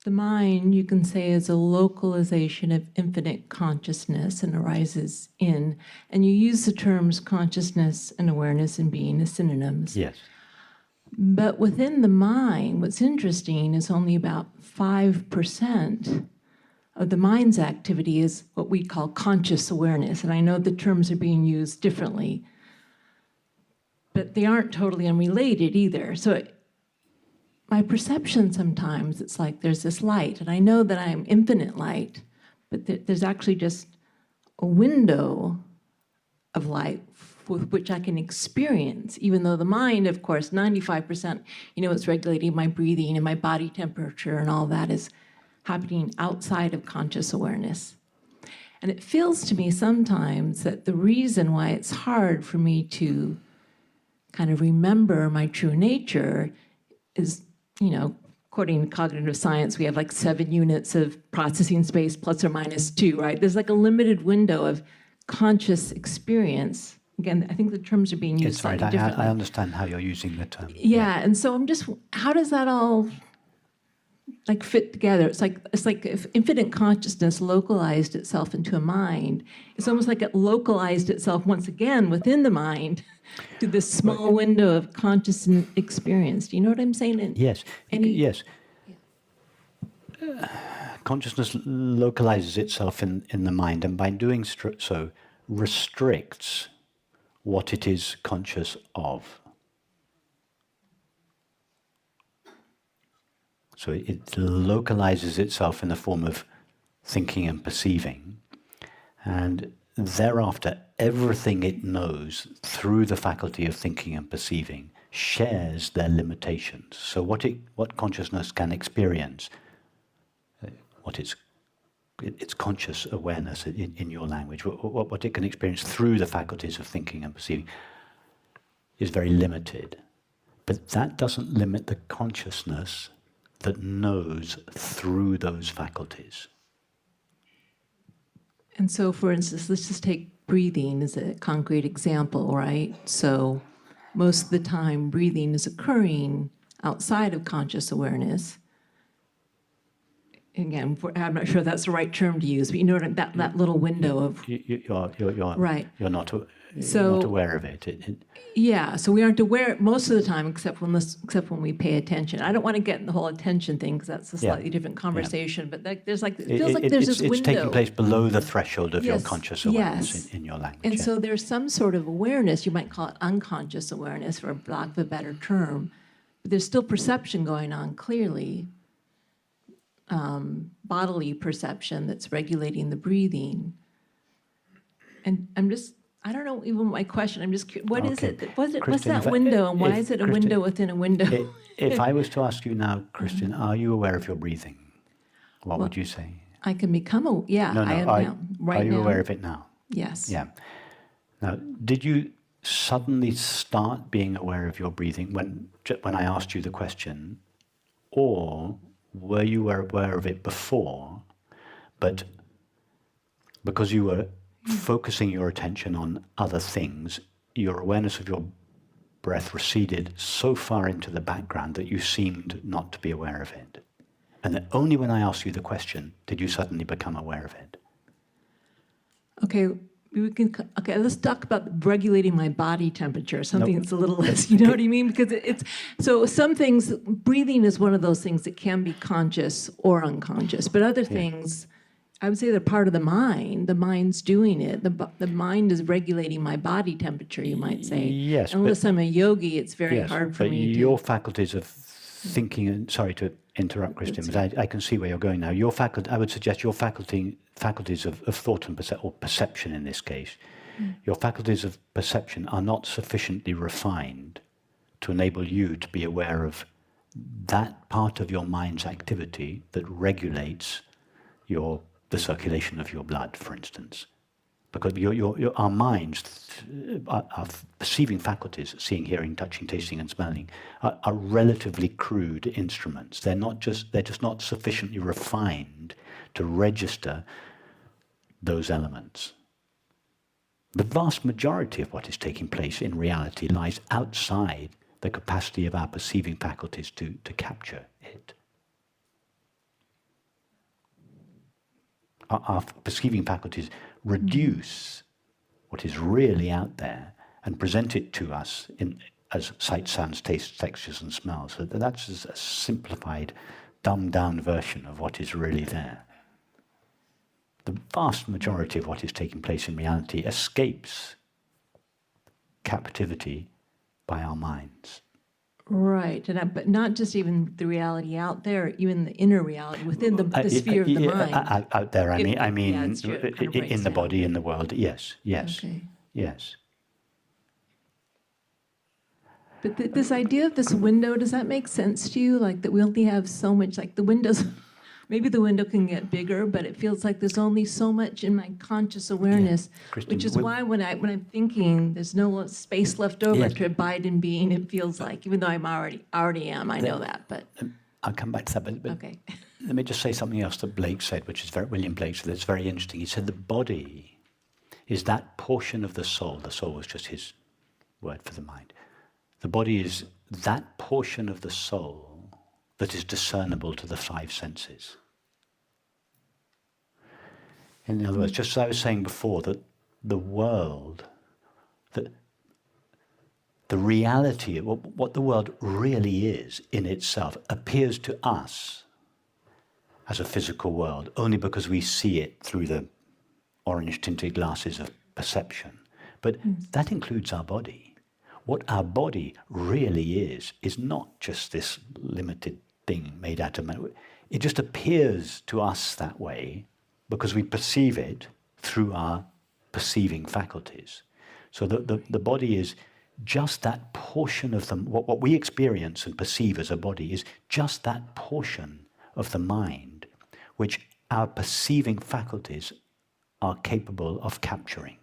The mind, you can say, is a localization of infinite consciousness and arises in, and you use the terms consciousness and awareness and being as synonyms. Yes. But within the mind, what's interesting is only about 5% of the mind's activity is what we call conscious awareness. And I know the terms are being used differently, but they aren't totally unrelated either. So my perception sometimes, it's like there's this light, and I know that I'm infinite light, but there's actually just a window of light with which I can experience, even though the mind, of course, 95%, it's regulating my breathing and my body temperature and all that is happening outside of conscious awareness. And it feels to me sometimes that the reason why it's hard for me to kind of remember my true nature is, according to cognitive science, we have like 7 units of processing space plus or minus 2, right? There's like a limited window of conscious experience. Again, I think the terms are being used slightly differently. I understand how you're using the term. Yeah, and so how does that all fit together? It's like if infinite consciousness localized itself into a mind, it's almost like it localized itself once again within the mind to this small window of conscious experience. Do you know what I'm saying? Yes. Yes. Consciousness localizes itself in the mind, and by doing so, restricts what it is conscious of. So it localizes itself in the form of thinking and perceiving, and thereafter everything it knows through the faculty of thinking and perceiving shares their limitations. So what consciousness can experience, its conscious awareness in your language, what it can experience through the faculties of thinking and perceiving is very limited. But that doesn't limit the consciousness that knows through those faculties. And so, for instance, let's just take breathing as a concrete example, right? So most of the time, breathing is occurring outside of conscious awareness. Again, I'm not sure that's the right term to use, but you know that little window of right. You're not aware of it. Yeah, so we aren't aware most of the time, except when we pay attention. I don't want to get in the whole attention thing because that's a slightly different conversation. But it feels like there's this window. It's taking place below the threshold of your conscious awareness in your language. And so there's some sort of awareness. You might call it unconscious awareness, for lack of a better term. But there's still perception going on clearly. Bodily perception that's regulating the breathing. And I don't know even my question. I'm just curious, what is it? What's that window, and why is it a window within a window? If I was to ask you now, Christian, are you aware of your breathing? What would you say? I can become I am now. Are you aware of it now? Yes. Yeah. Now, did you suddenly start being aware of your breathing when I asked you the question, or were you aware of it before, but because you were focusing your attention on other things, your awareness of your breath receded so far into the background that you seemed not to be aware of it? And then only when I asked you the question did you suddenly become aware of it. Okay, let's talk about regulating my body temperature, something that's a little less, you know what I mean? Because so some things, breathing is one of those things that can be conscious or unconscious, but other things, I would say they're part of the mind. The mind's doing it. The mind is regulating my body temperature, you might say. Yes. Unless I'm a yogi, it's very hard for me to... Your faculties of thinking, and sorry to interrupt, Christian, but I can see where you're going now. I would suggest your faculties of thought and perception in this case, your faculties of perception are not sufficiently refined to enable you to be aware of that part of your mind's activity that regulates the circulation of your blood, for instance. Because our minds, our perceiving faculties, seeing, hearing, touching, tasting, and smelling, are relatively crude instruments. They're just not sufficiently refined to register those elements. The vast majority of what is taking place in reality lies outside the capacity of our perceiving faculties to capture it. our perceiving faculties reduce what is really out there and present it to us as sight, sounds, tastes, textures, and smells. So that's a simplified, dumbed-down version of what is really there. The vast majority of what is taking place in reality escapes captivity by our minds. Right, but not just even the reality out there, even the inner reality within the sphere of the mind. Out there, I mean, it's true, it kind of breaks in the down. body, in the world. Yes. Okay. Yes. But this idea of this window, does that make sense to you? Like that we only have so much, like the windows, maybe the window can get bigger, but it feels like there's only so much in my conscious awareness, which is why when I'm thinking, there's no space left over to abide in being, it feels like, even though I'm already am, I know that, but. I'll come back to that, but okay. Let me just say something else that Blake said, which is William Blake said, that's very interesting. He said the body is that portion of the soul was just his word for the mind. The body is that portion of the soul that is discernible to the five senses. In other words, just as I was saying before, that the world, that the reality, what the world really is in itself, appears to us as a physical world only because we see it through the orange-tinted glasses of perception. But that includes our body. What our body really is not just this limited thing made out of matter. It just appears to us that way because we perceive it through our perceiving faculties. So the body is just that portion of what we experience and perceive as a body is just that portion of the mind which our perceiving faculties are capable of capturing.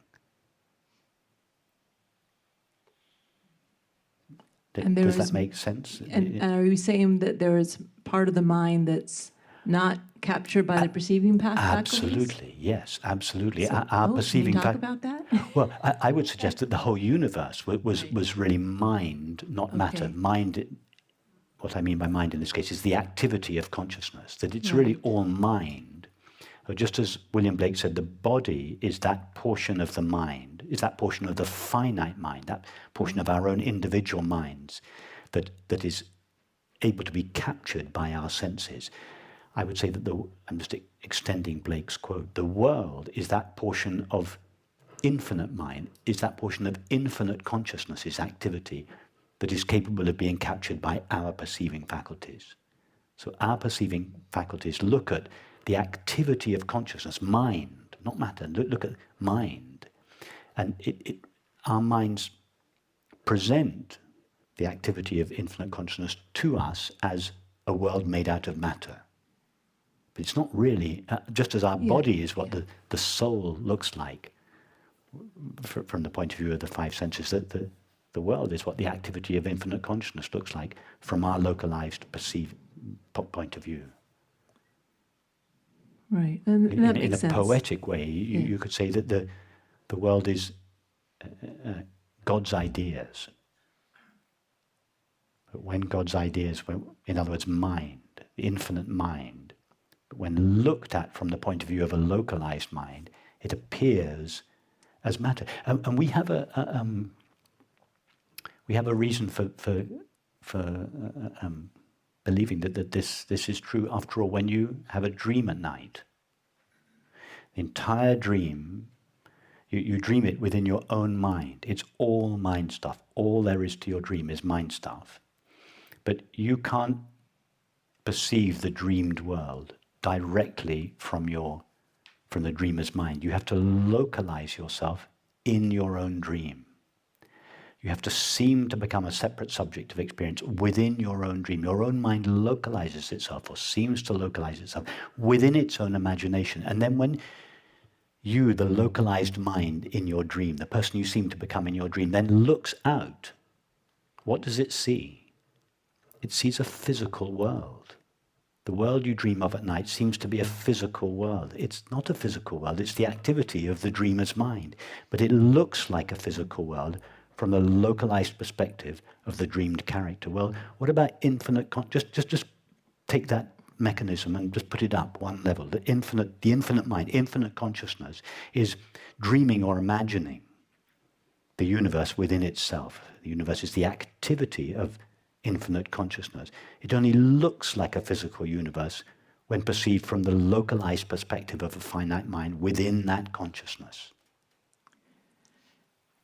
Does that make sense? And are you saying that there is part of the mind that's not captured by the perceiving faculties? Absolutely, yes, absolutely. So, our perceiving can you talk about that? Well, I would suggest that the whole universe was really mind, not matter. Okay. Mind, what I mean by mind in this case is the activity of consciousness, that it's really all mind. Just as William Blake said, the body is that portion of the mind, is that portion of the finite mind, that portion of our own individual minds that is able to be captured by our senses. I would say that I'm just extending Blake's quote, the world is that portion of infinite mind, is that portion of infinite consciousness, activity that is capable of being captured by our perceiving faculties. So our perceiving faculties look at the activity of consciousness, mind, not matter. Look at mind. And our minds present the activity of infinite consciousness to us as a world made out of matter. But it's not really, just as our body is what the soul looks like, from the point of view of the five senses, that the world is what the activity of infinite consciousness looks like from our localized perceived point of view. Right, and that makes sense. In a poetic way, you could say that the world is God's ideas. But when God's ideas, in other words, mind, the infinite mind, when looked at from the point of view of a localized mind, it appears as matter. And we have a reason for believing that this is true. After all, when you have a dream at night, the entire dream, you dream it within your own mind. It's all mind stuff. All there is to your dream is mind stuff. But you can't perceive the dreamed world directly from the dreamer's mind. You have to localize yourself in your own dream. You have to seem to become a separate subject of experience within your own dream. Your own mind localizes itself, or seems to localize itself, within its own imagination. And then when you, the localized mind in your dream, the person you seem to become in your dream, then looks out, what does it see? It sees a physical world. The world you dream of at night seems to be a physical world. It's not a physical world, it's the activity of the dreamer's mind. But it looks like a physical world from the localized perspective of the dreamed character. Well, what about infinite just take that mechanism and just put it up one level. The infinite mind, infinite consciousness is dreaming or imagining the universe within itself. The universe is the activity of infinite consciousness. It only looks like a physical universe when perceived from the localized perspective of a finite mind within that consciousness.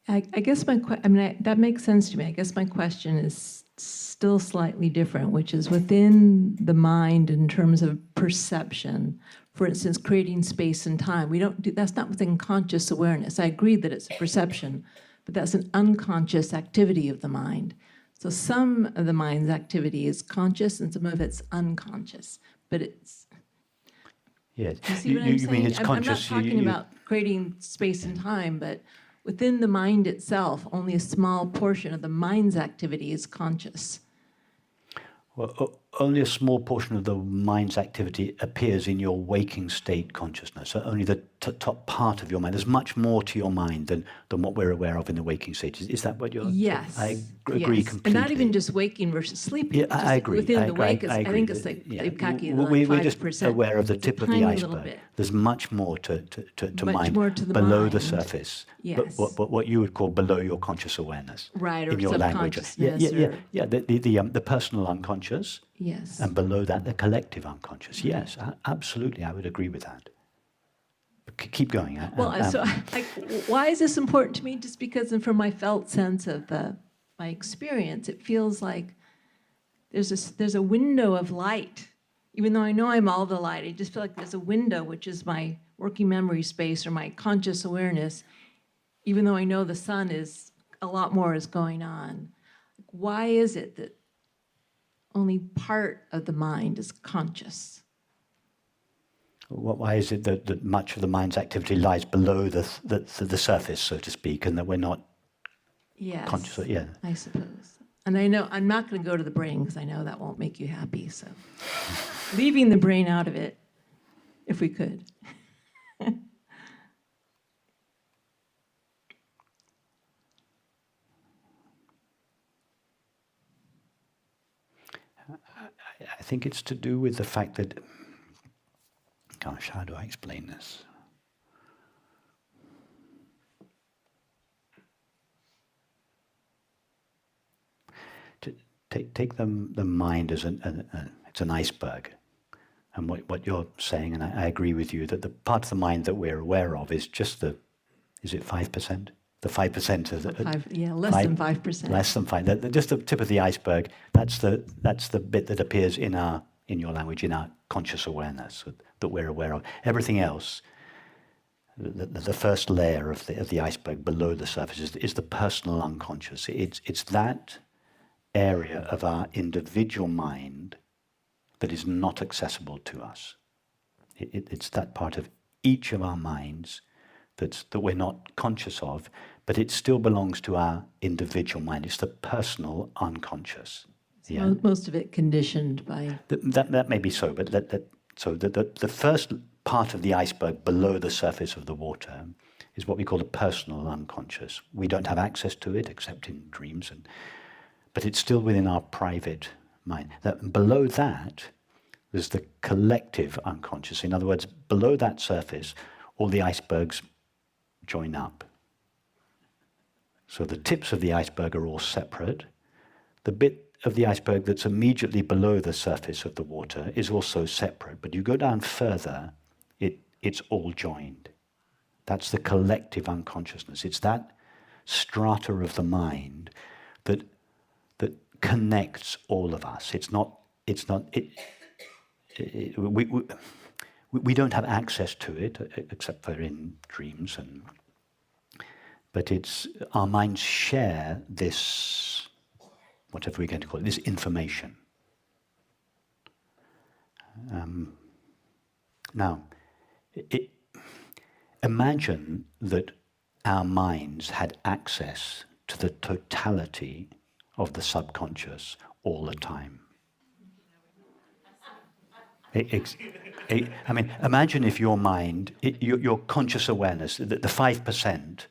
I guess that makes sense to me. I guess my question is still slightly different, which is within the mind in terms of perception. For instance, creating space and time. That's not within conscious awareness. I agree that it's a perception, but that's an unconscious activity of the mind. So some of the mind's activity is conscious and some of it's unconscious. But it's... Yes. You see what I'm saying? Mean it's conscious? I'm not talking about creating space and time, but within the mind itself, only a small portion of the mind's activity is conscious. Well, only a small portion of the mind's activity appears in your waking state consciousness. So only the top part of your mind. There's much more to your mind than what we're aware of in the waking state. Is that what you're... Yes. I agree completely. And not even just waking versus sleeping. Yeah, I agree. Within the wake, I I think it's like they've calculated like 5%. We're just aware of the tip of the iceberg. There's much more to mind more to the below mind. the surface. Yes. But what you would call below your conscious awareness. Right, or in your language. subconsciousness. The personal unconscious. Yes. And below that, the collective unconscious. Yes, absolutely, I would agree with that. But keep going. Why is this important to me? Just because, and from my felt sense of my experience, it feels like there's a window of light. Even though I know I'm all the light, I just feel like there's a window, which is my working memory space or my conscious awareness, even though I know the sun is, a lot more is going on. Why is it that only part of the mind is conscious? Why is it that much of the mind's activity lies below the surface, so to speak, and that we're not conscious? Yeah, I suppose. And I know I'm not going to go to the brain because I know that won't make you happy. So, leaving the brain out of it, if we could. I think it's to do with the fact that, gosh, how do I explain this? Take the mind as it's an iceberg. And what you're saying, and I agree with you, that the part of the mind that we're aware of is just is it 5%? The 5% of the... less than 5%. Less than 5%. Just the tip of the iceberg, that's the bit that appears in your language, in our conscious awareness that we're aware of. Everything else, the first layer of the iceberg below the surface is the personal unconscious. It's that area of our individual mind that is not accessible to us. It's that part of each of our minds that we're not conscious of, but it still belongs to our individual mind. It's the personal unconscious. Yeah. Most of it conditioned by... That may be so, but the first part of the iceberg below the surface of the water is what we call the personal unconscious. We don't have access to it except in dreams, but it's still within our private mind. Below that, there's the collective unconscious. In other words, below that surface, all the icebergs join up. So the tips of the iceberg are all separate. The bit of the iceberg that's immediately below the surface of the water is also separate. But you go down further, it's all joined. That's the collective unconsciousness. It's that strata of the mind that connects all of us. We don't have access to it except for in dreams, but our minds share this, whatever we're going to call it, this information. Now, imagine that our minds had access to the totality of the subconscious all the time. I mean, imagine if your mind, your conscious awareness, the 5%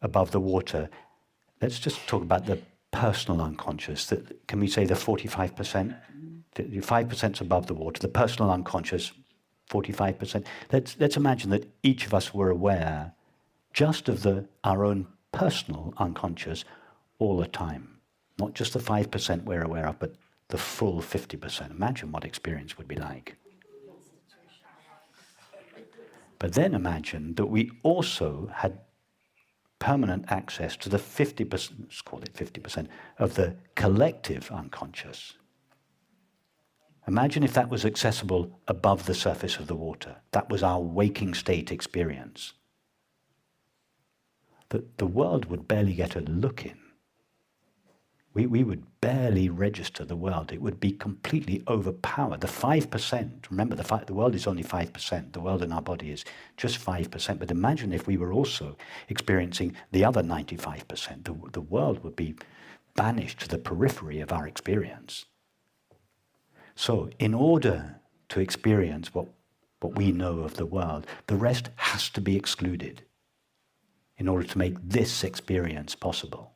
above the water, let's just talk about the personal unconscious. Can we say the 45% The 5% above the water, the personal unconscious, 45%. Let's imagine that each of us were aware just of our own personal unconscious all the time. Not just the 5% we're aware of, but the full 50%. Imagine what experience would be like. But then imagine that we also had permanent access to the 50%, let's call it 50%, of the collective unconscious. Imagine if that was accessible above the surface of the water. That was our waking state experience. The world would barely get a look in. We would barely register the world. It would be completely overpowered. The 5%, remember the world is only 5%. The world in our body is just 5%. But imagine if we were also experiencing the other 95%. The world would be banished to the periphery of our experience. So in order to experience what we know of the world, the rest has to be excluded in order to make this experience possible.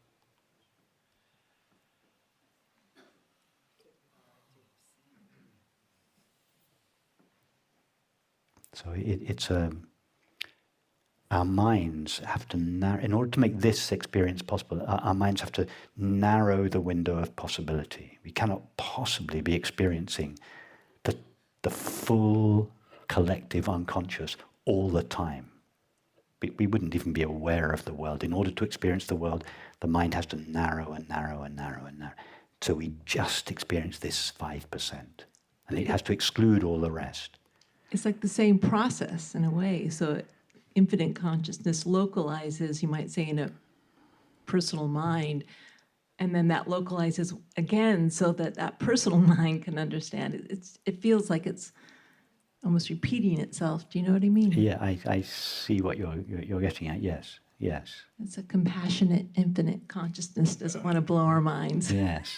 So our minds have to narrow, in order to make this experience possible, our minds have to narrow the window of possibility. We cannot possibly be experiencing the full collective unconscious all the time. We wouldn't even be aware of the world. In order to experience the world, the mind has to narrow and narrow and narrow and narrow. So we just experience this 5%. And it has to exclude all the rest. It's like the same process in a way. So infinite consciousness localizes, you might say, in a personal mind, and then that localizes again so that that personal mind can understand it. It feels like it's almost repeating itself. Do you know what I mean? Yeah, I see what you're getting at. Yes, yes. It's a compassionate, infinite consciousness. Doesn't want to blow our minds. Yes.